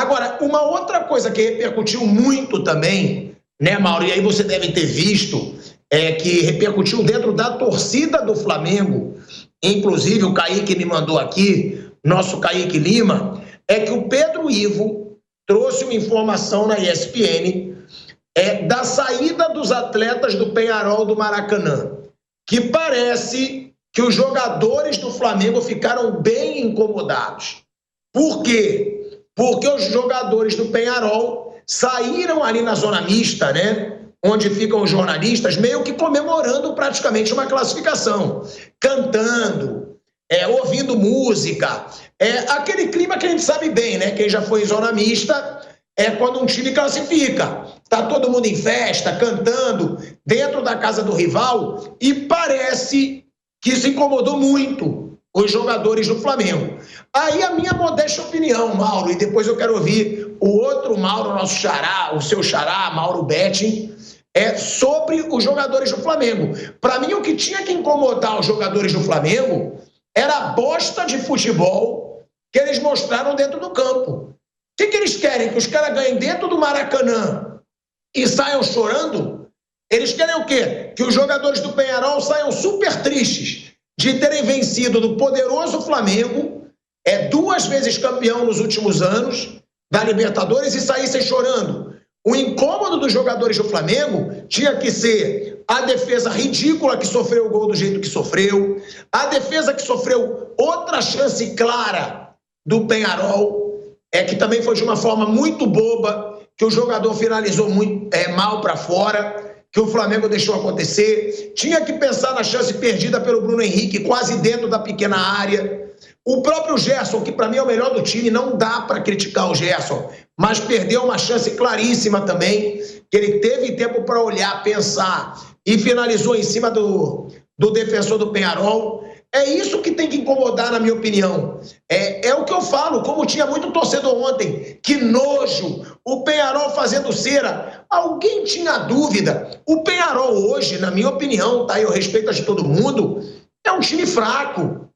Agora, uma outra coisa que repercutiu muito também, né, Mauro, e aí você deve ter visto, que repercutiu dentro da torcida do Flamengo, inclusive o Kaique me mandou aqui, nosso Kaique Lima, é que o Pedro Ivo trouxe uma informação na ESPN da saída dos atletas do Peñarol do Maracanã, que parece que os jogadores do Flamengo ficaram bem incomodados. Por quê? Porque os jogadores do Peñarol saíram ali na zona mista, né? Onde ficam os jornalistas, meio que comemorando praticamente uma classificação, cantando, ouvindo música, aquele clima que a gente sabe bem, né? Quem já foi em zona mista é quando um time classifica, tá todo mundo em festa, cantando, dentro da casa do rival, e parece que isso incomodou muito os jogadores do Flamengo. Aí a minha modesta opinião, Mauro, e depois eu quero ouvir o outro Mauro, nosso xará, o seu xará, Mauro Betting, sobre os jogadores do Flamengo. Para mim, o que tinha que incomodar os jogadores do Flamengo era a bosta de futebol que eles mostraram dentro do campo. O que eles querem? Que os caras ganhem dentro do Maracanã e saiam chorando? Eles querem o quê? Que os jogadores do Peñarol saiam super tristes de terem vencido do poderoso Flamengo, 2 vezes campeão nos últimos anos da Libertadores, e saíssem chorando. O incômodo dos jogadores do Flamengo tinha que ser a defesa ridícula que sofreu o gol do jeito que sofreu, a defesa que sofreu outra chance clara do Peñarol, que também foi de uma forma muito boba, que o jogador finalizou muito mal para fora, que o Flamengo deixou acontecer. Tinha que pensar na chance perdida pelo Bruno Henrique, quase dentro da pequena área. O próprio Gerson, que para mim é o melhor do time, não dá para criticar o Gerson, mas perdeu uma chance claríssima também, que ele teve tempo para olhar, pensar e finalizou em cima do defensor do Peñarol. É isso que tem que incomodar, na minha opinião. É o que eu falo, como tinha muito torcedor ontem, que nojo, o Peñarol fazendo cera. Alguém tinha dúvida? O Peñarol hoje, na minha opinião, tá? Eu respeito a de todo mundo, é um time fraco.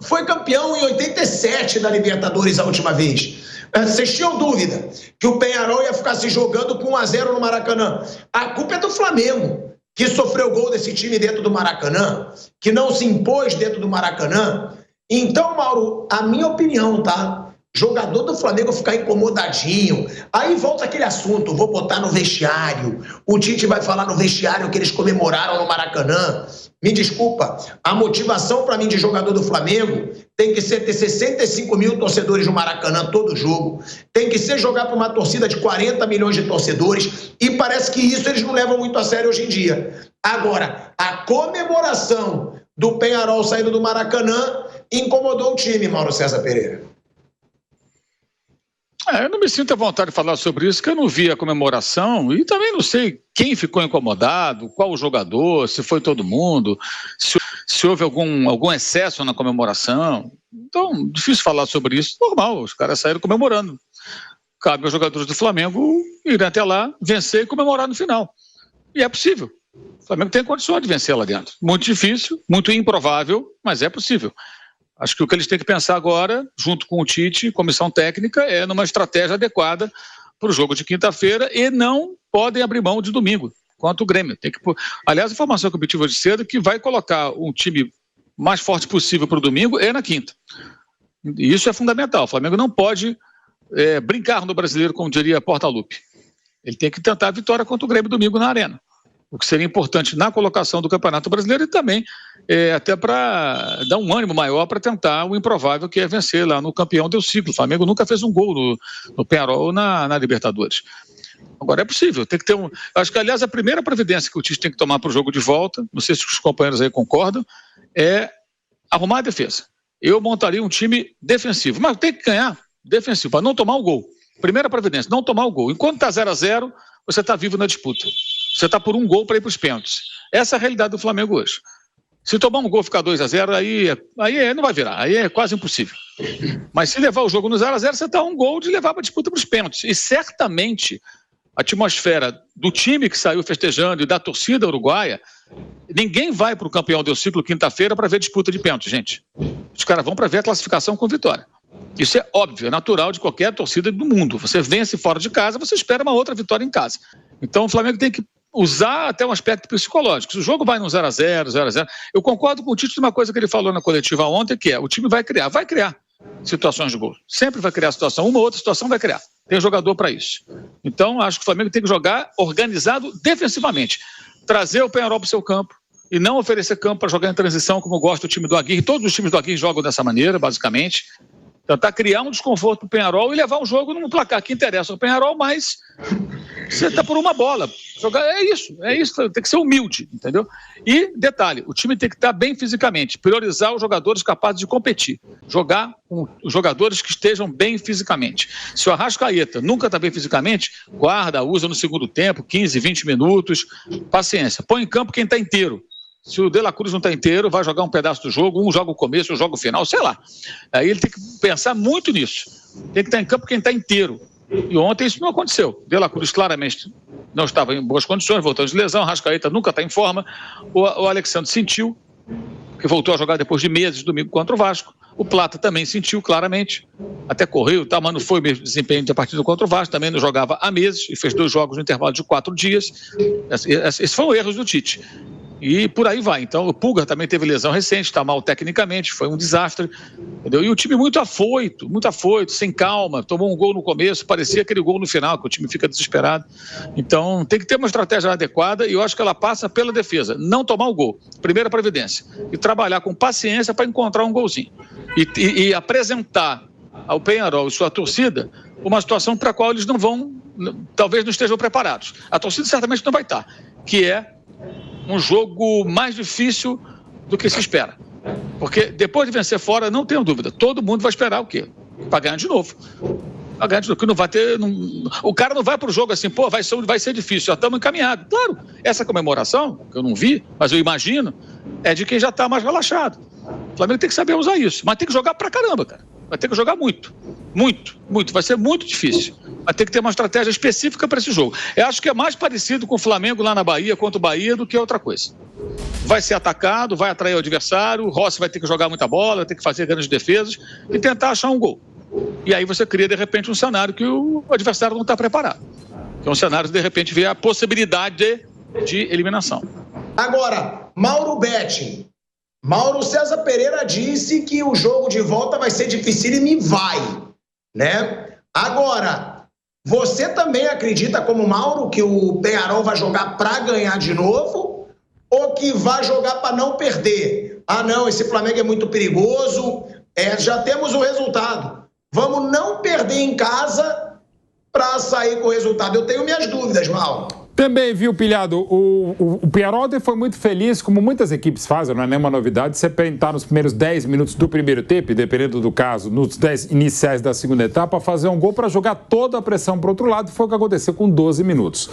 Foi campeão em 87 da Libertadores a última vez. Vocês tinham dúvida que o Peñarol ia ficar se jogando com 1-0 no Maracanã? A culpa é do Flamengo, que sofreu gol desse time dentro do Maracanã, que não se impôs dentro do Maracanã. Então, Mauro, a minha opinião, tá? Jogador do Flamengo ficar incomodadinho. Aí volta aquele assunto, vou botar no vestiário. O Tite vai falar no vestiário que eles comemoraram no Maracanã. Me desculpa, a motivação para mim de jogador do Flamengo tem que ser ter 65 mil torcedores no Maracanã todo jogo, tem que ser jogar para uma torcida de 40 milhões de torcedores, e parece que isso eles não levam muito a sério hoje em dia. Agora, a comemoração do Peñarol saindo do Maracanã incomodou o time, Mauro César Pereira. Eu não me sinto à vontade de falar sobre isso, porque eu não vi a comemoração e também não sei quem ficou incomodado, qual o jogador, se foi todo mundo, se houve algum excesso na comemoração. Então, difícil falar sobre isso. Normal, os caras saíram comemorando. Cabe aos jogadores do Flamengo irem até lá, vencer e comemorar no final. E é possível. O Flamengo tem condições de vencer lá dentro. Muito difícil, muito improvável, mas é possível. Acho que o que eles têm que pensar agora, junto com o Tite, comissão técnica, é numa estratégia adequada para o jogo de quinta-feira, e não podem abrir mão de domingo, quanto o Grêmio. Aliás, a informação que eu obtive hoje cedo é que vai colocar um time mais forte possível para o domingo na quinta. E isso é fundamental. O Flamengo não pode brincar no Brasileiro, como diria Portaluppi. Ele tem que tentar a vitória contra o Grêmio domingo na Arena, o que seria importante na colocação do Campeonato Brasileiro, e também até para dar um ânimo maior para tentar o improvável, que é vencer lá no campeão do ciclo. O Flamengo nunca fez um gol no Peñarol na Libertadores. Agora é possível, tem que ter Acho que, aliás, a primeira providência que o Tite tem que tomar para o jogo de volta, não sei se os companheiros aí concordam, é arrumar a defesa. Eu montaria um time defensivo, mas tem que ganhar defensivo, para não tomar o gol. Primeira providência, não tomar o gol. Enquanto está 0-0, você está vivo na disputa. Você está por um gol para ir para os pênaltis. Essa é a realidade do Flamengo hoje. Se tomar um gol e ficar 2-0, aí não vai virar, aí é quase impossível. Mas se levar o jogo no 0-0, você está um gol de levar a disputa para os pênaltis. E certamente a atmosfera do time que saiu festejando e da torcida uruguaia, ninguém vai para o campeão do ciclo quinta-feira para ver disputa de pênaltis, gente. Os caras vão para ver a classificação com vitória. Isso é óbvio, é natural de qualquer torcida do mundo. Você vence fora de casa, você espera uma outra vitória em casa. Então o Flamengo tem que usar até um aspecto psicológico. Se o jogo vai no 0-0, 0-0, eu concordo com o Tite de uma coisa que ele falou na coletiva ontem, que é, o time vai criar situações de gol. Sempre vai criar situação, uma ou outra situação vai criar. Tem jogador para isso. Então acho que o Flamengo tem que jogar organizado defensivamente. Trazer o Peñarol para o seu campo e não oferecer campo para jogar em transição, como gosta o time do Aguirre. Todos os times do Aguirre jogam dessa maneira, basicamente. Tentar criar um desconforto para o Peñarol e levar um jogo num placar que interessa ao Peñarol, mas você está por uma bola. Jogar, é isso, tem que ser humilde, entendeu? E, detalhe, o time tem que estar bem fisicamente, priorizar os jogadores capazes de competir, jogar com os jogadores que estejam bem fisicamente. Se o Arrascaeta nunca está bem fisicamente, guarda, usa no segundo tempo, 15, 20 minutos, paciência. Põe em campo quem está inteiro. Se o De La Cruz não está inteiro, vai jogar um pedaço do jogo, um joga o começo, um joga o final, sei lá. Aí ele tem que pensar muito nisso. Tem que estar em campo quem está inteiro. E ontem isso não aconteceu. De La Cruz claramente não estava em boas condições, voltou de lesão, Arrascaeta nunca está em forma. O Alexandre sentiu, que voltou a jogar depois de meses, domingo contra o Vasco. O Plata também sentiu claramente, até correu, tá, mas não foi o mesmo desempenho da partida contra o Vasco, também não jogava há meses e fez 2 jogos no intervalo de 4 dias. Esses foram erros do Tite. E por aí vai. Então o Pulgar também teve lesão recente, está mal tecnicamente, foi um desastre, entendeu? E o time muito afoito, sem calma, tomou um gol no começo, parecia aquele gol no final, que o time fica desesperado. Então tem que ter uma estratégia adequada e eu acho que ela passa pela defesa, não tomar o gol, primeira providência, e trabalhar com paciência para encontrar um golzinho. E apresentar ao Peñarol e sua torcida uma situação para a qual eles talvez não estejam preparados. A torcida certamente não vai estar, que é um jogo mais difícil do que se espera. Porque depois de vencer fora, não tenho dúvida, todo mundo vai esperar o quê? Para ganhar de novo. Para ganhar de novo, que não vai ter... O cara não vai para o jogo assim, pô, vai ser difícil, já estamos encaminhados. Claro, essa comemoração, que eu não vi, mas eu imagino, é de quem já está mais relaxado. O Flamengo tem que saber usar isso, mas tem que jogar pra caramba, cara. Vai ter que jogar muito, vai ser muito difícil. Vai ter que ter uma estratégia específica para esse jogo. Eu acho que é mais parecido com o Flamengo lá na Bahia, contra o Bahia, do que outra coisa. Vai ser atacado, vai atrair o adversário, o Rossi vai ter que jogar muita bola, vai ter que fazer grandes defesas e tentar achar um gol. E aí você cria, de repente, um cenário que o adversário não está preparado. Que é um cenário que, de repente, vê a possibilidade de eliminação. Agora, Mauro César Pereira disse que o jogo de volta vai ser dificílimo e vai, né? Agora, você também acredita, como Mauro, que o Peñarol vai jogar para ganhar de novo ou que vai jogar para não perder? Ah, não, esse Flamengo é muito perigoso, já temos o resultado. Vamos não perder em casa para sair com o resultado. Eu tenho minhas dúvidas, Mauro. Também, viu, Pilhado, o Peñarol foi muito feliz, como muitas equipes fazem, não é nenhuma novidade, você tentar nos primeiros 10 minutos do primeiro tempo, dependendo do caso, nos 10 iniciais da segunda etapa, fazer um gol para jogar toda a pressão para o outro lado, foi o que aconteceu com 12 minutos.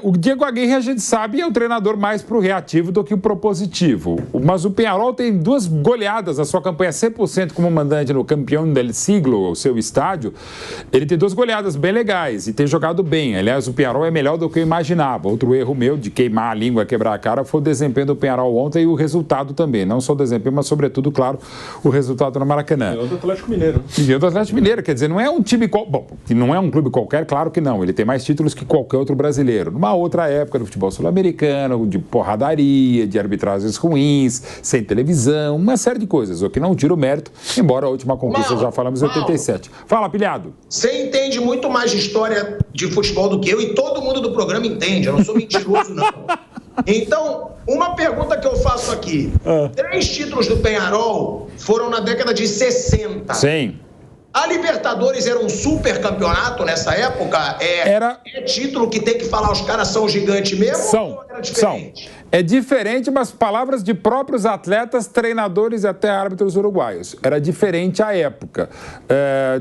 O Diego Aguirre, a gente sabe, é um treinador mais pro reativo do que o propositivo, mas o Peñarol tem 2 goleadas, a sua campanha 100% como mandante no Campeão del Siglo, o seu estádio, ele tem 2 goleadas bem legais e tem jogado bem. Aliás, o Peñarol é melhor do que eu imaginava. Outro erro meu de queimar a língua, quebrar a cara, foi o desempenho do Peñarol ontem e o resultado também. Não só o desempenho, mas sobretudo, claro, o resultado no Maracanã. Ganhou do Atlético Mineiro. Ganhou do Atlético Mineiro, quer dizer, não é um time... Bom, não é um clube qualquer, claro que não. Ele tem mais títulos que qualquer outro brasileiro. Numa outra época do futebol sul-americano, de porradaria, de arbitragens ruins, sem televisão, uma série de coisas, o que não tira o mérito, embora a última conquista já falamos em 87. Fala, Pilhado. Você entende muito mais de história de futebol do que eu e todo mundo do programa entende, eu não sou mentiroso, não. Então, uma pergunta que eu faço aqui. 3 títulos do Peñarol foram na década de 60. Sim. A Libertadores era um super campeonato nessa época? É título que tem que falar os caras são gigantes mesmo? Ou era diferente? É diferente, mas palavras de próprios atletas, treinadores e até árbitros uruguaios. Era diferente à época.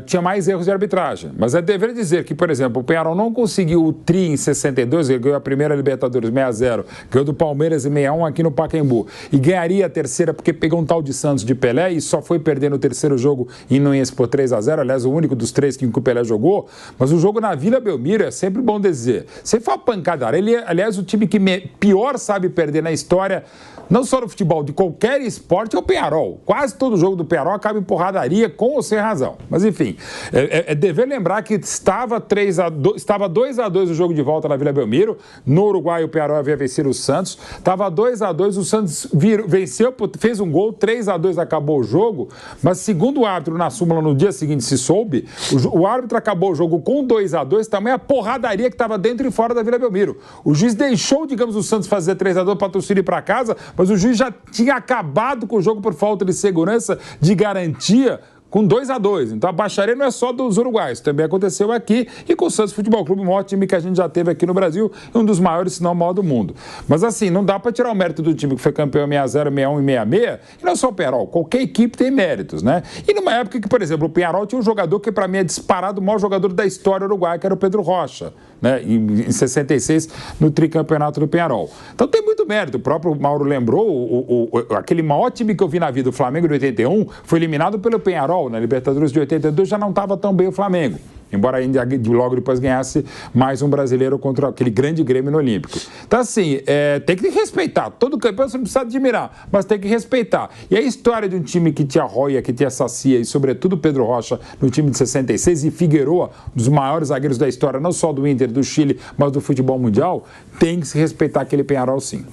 Tinha mais erros de arbitragem. Mas é dever dizer que, por exemplo, o Peñarol não conseguiu o tri em 62, ele ganhou a primeira Libertadores 6-0, ganhou do Palmeiras em 6-1 aqui no Pacaembu. E ganharia a terceira porque pegou um tal de Santos de Pelé e só foi perder no terceiro jogo em Nunes por 3-0. Aliás, o único dos 3 que o Pelé jogou. Mas o jogo na Vila Belmiro é sempre bom dizer. Você fala pancada. Aliás, o time que pior sabe perder perder na história, não só no futebol, de qualquer esporte, é o Peñarol. Quase todo jogo do Peñarol acaba em porradaria, com ou sem razão. Mas, enfim, é dever lembrar que estava 2-2 o jogo de volta na Vila Belmiro. No Uruguai, o Peñarol havia vencido o Santos. Estava 2-2, o Santos venceu, fez um gol, 3-2 acabou o jogo. Mas, segundo o árbitro, na súmula, no dia seguinte se soube, o árbitro acabou o jogo com 2-2, também a porradaria que estava dentro e fora da Vila Belmiro. O juiz deixou, digamos, o Santos fazer 3-2 para a torcida ir para casa, mas o juiz já tinha acabado com o jogo por falta de segurança, de garantia, com 2-2. Então a baixaria não é só dos uruguaios, também aconteceu aqui e com o Santos Futebol Clube, um ótimo time que a gente já teve aqui no Brasil, um dos maiores, se não o maior do mundo. Mas assim, não dá para tirar o mérito do time que foi campeão 6-0, 6-1 e 6-6, e não é só o Peñarol, qualquer equipe tem méritos, né? E numa época que, por exemplo, o Peñarol tinha um jogador que para mim é disparado o maior jogador da história uruguaia, que era o Pedro Rocha, né? Em 66, no tricampeonato do Peñarol. Então tem muito mérito, o próprio Mauro lembrou, aquele maior time que eu vi na vida, o Flamengo de 81, foi eliminado pelo Peñarol, na Libertadores de 82, já não estava tão bem o Flamengo, embora ainda logo depois ganhasse mais um brasileiro contra aquele grande Grêmio no Olímpico. Então assim, tem que respeitar, todo campeão você não precisa admirar, mas tem que respeitar. E a história de um time que te arroia, que te assacia, e sobretudo Pedro Rocha no time de 66 e Figueroa, um dos maiores zagueiros da história, não só do Inter, do Chile, mas do futebol mundial, tem que se respeitar aquele Peñarol sim.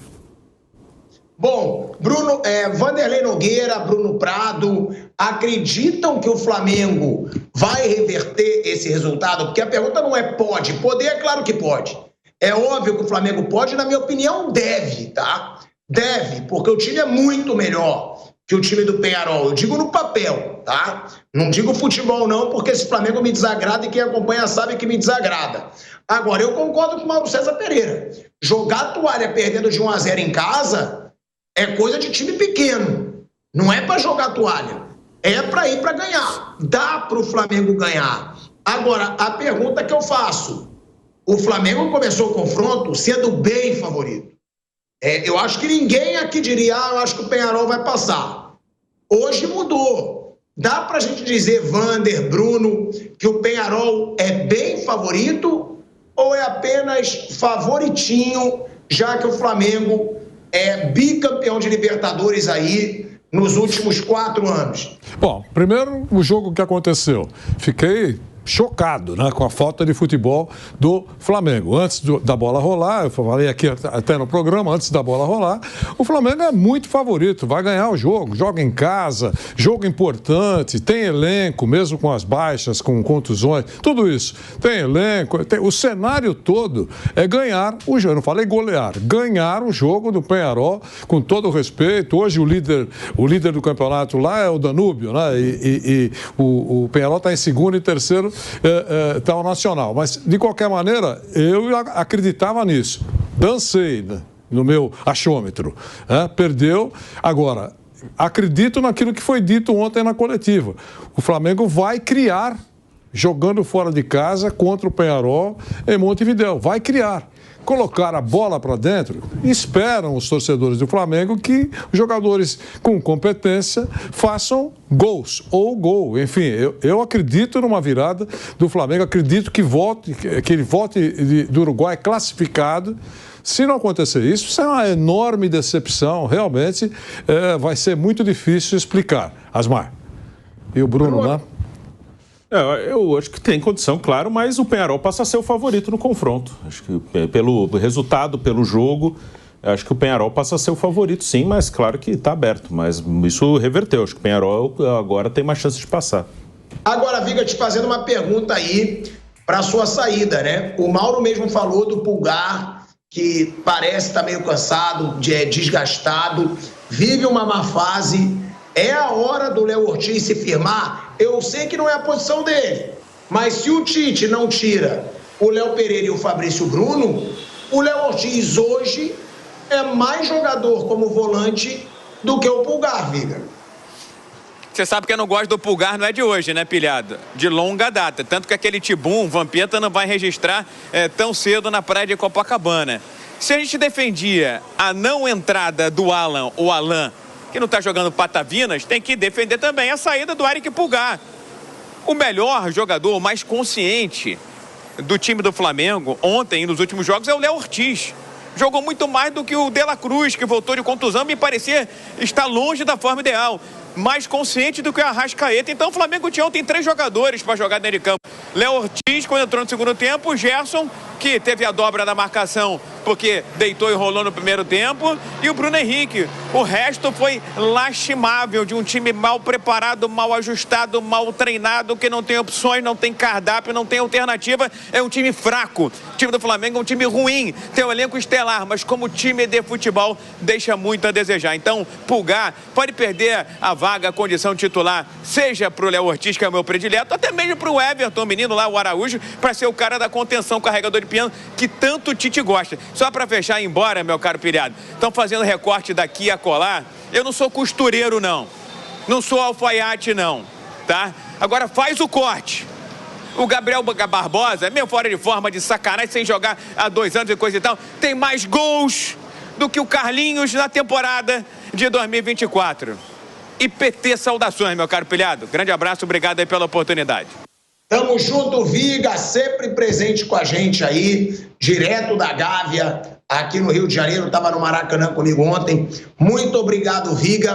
Bom, Vanderlei Nogueira, Bruno Prado, acreditam que o Flamengo vai reverter esse resultado? Porque a pergunta não é pode, poder é claro que pode. É óbvio que o Flamengo pode, na minha opinião, deve, tá? Deve, porque o time é muito melhor que o time do Peñarol. Eu digo no papel, tá? Não digo futebol não, porque esse Flamengo me desagrada e quem acompanha sabe que me desagrada. Agora, eu concordo com o Mauro César Pereira. Jogar a toalha perdendo de 1-0 em casa é coisa de time pequeno. Não é para jogar toalha. É para ir para ganhar. Dá para o Flamengo ganhar. Agora, a pergunta que eu faço. O Flamengo começou o confronto sendo bem favorito. Eu acho que ninguém aqui diria, eu acho que o Peñarol vai passar. Hoje mudou. Dá para a gente dizer, Vander, Bruno, que o Peñarol é bem favorito ou é apenas favoritinho, já que o Flamengo é bicampeão de Libertadores aí nos últimos 4 anos? Bom, primeiro o jogo que aconteceu. Fiquei chocado, né, com a falta de futebol do Flamengo. Antes da bola rolar, eu falei aqui até no programa, antes da bola rolar, o Flamengo é muito favorito, vai ganhar o jogo, joga em casa, jogo importante, tem elenco, mesmo com as baixas, com contusões, tudo isso. Tem elenco, o cenário todo é ganhar o jogo, eu não falei golear, ganhar o jogo do Peñarol, com todo o respeito. Hoje o líder do campeonato lá é o Danúbio, né, e o Peñarol está em segundo e terceiro, está o Nacional. Mas, de qualquer maneira, eu acreditava nisso. Dancei, né, no meu achômetro. Perdeu. Agora, acredito naquilo que foi dito ontem na coletiva. O Flamengo vai criar, jogando fora de casa contra o Peñarol em Montevidéu. Vai criar. Colocar a bola para dentro, esperam os torcedores do Flamengo que os jogadores com competência façam gols ou gol. Enfim, eu acredito numa virada do Flamengo, acredito que ele volte do Uruguai classificado. Se não acontecer isso, isso é uma enorme decepção, realmente vai ser muito difícil explicar. Asmar. E o Bruno, né? Eu acho que tem condição, claro, mas o Peñarol passa a ser o favorito no confronto. Acho que pelo resultado, pelo jogo, acho que o Peñarol passa a ser o favorito, sim, mas claro que está aberto. Mas isso reverteu. Acho que o Peñarol agora tem mais chance de passar. Agora, Viga, te fazendo uma pergunta aí para a sua saída, né? O Mauro mesmo falou do Pulgar, que parece estar meio cansado, desgastado, vive uma má fase. É a hora do Léo Ortiz se firmar? Eu sei que não é a posição dele, mas se o Tite não tira o Léo Pereira e o Fabrício Bruno, o Léo Ortiz hoje é mais jogador como volante do que o Pulgar, Viga. Você sabe que eu não gosto do Pulgar, não é de hoje, né, pilhado? De longa data. Tanto que aquele Tibum, Vampeta, não vai registrar tão cedo na praia de Copacabana. Se a gente defendia a não entrada do Alan ou Alan, que não está jogando patavinas, tem que defender também a saída do Eric Pulgar. O melhor jogador, mais consciente do time do Flamengo, ontem e nos últimos jogos, é o Léo Ortiz. Jogou muito mais do que o De La Cruz, que voltou de contusão, me parecia estar longe da forma ideal. Mais consciente do que o Arrascaeta. Então o Flamengo tinha ontem 3 jogadores para jogar dentro de campo. Léo Ortiz, quando entrou no segundo tempo, o Gerson, que teve a dobra da marcação porque deitou e rolou no primeiro tempo, e o Bruno Henrique. O resto foi lastimável, de um time mal preparado, mal ajustado, mal treinado, que não tem opções, não tem cardápio, não tem alternativa. É um time fraco. O time do Flamengo é um time ruim, tem um elenco estelar, mas como time de futebol deixa muito a desejar. Então, Pulgar pode perder a vaga, a condição titular, seja para o Léo Ortiz, que é o meu predileto, até mesmo para o Everton, menino lá, o Araújo, para ser o cara da contenção, carregador de piano, que tanto o Tite gosta. Só para fechar e ir embora, meu caro Pilhado, estão fazendo recorte daqui a colar. Eu não sou costureiro, não. Não sou alfaiate, não. Tá? Agora faz o corte. O Gabriel Barbosa, meio fora de forma, de sacanagem, sem jogar há 2 anos e coisa e tal, tem mais gols do que o Carlinhos na temporada de 2024. IPT, saudações, meu caro Pilhado. Grande abraço, obrigado aí pela oportunidade. Tamo junto, Viga, sempre presente com a gente aí, direto da Gávea, aqui no Rio de Janeiro, estava no Maracanã comigo ontem. Muito obrigado, Viga.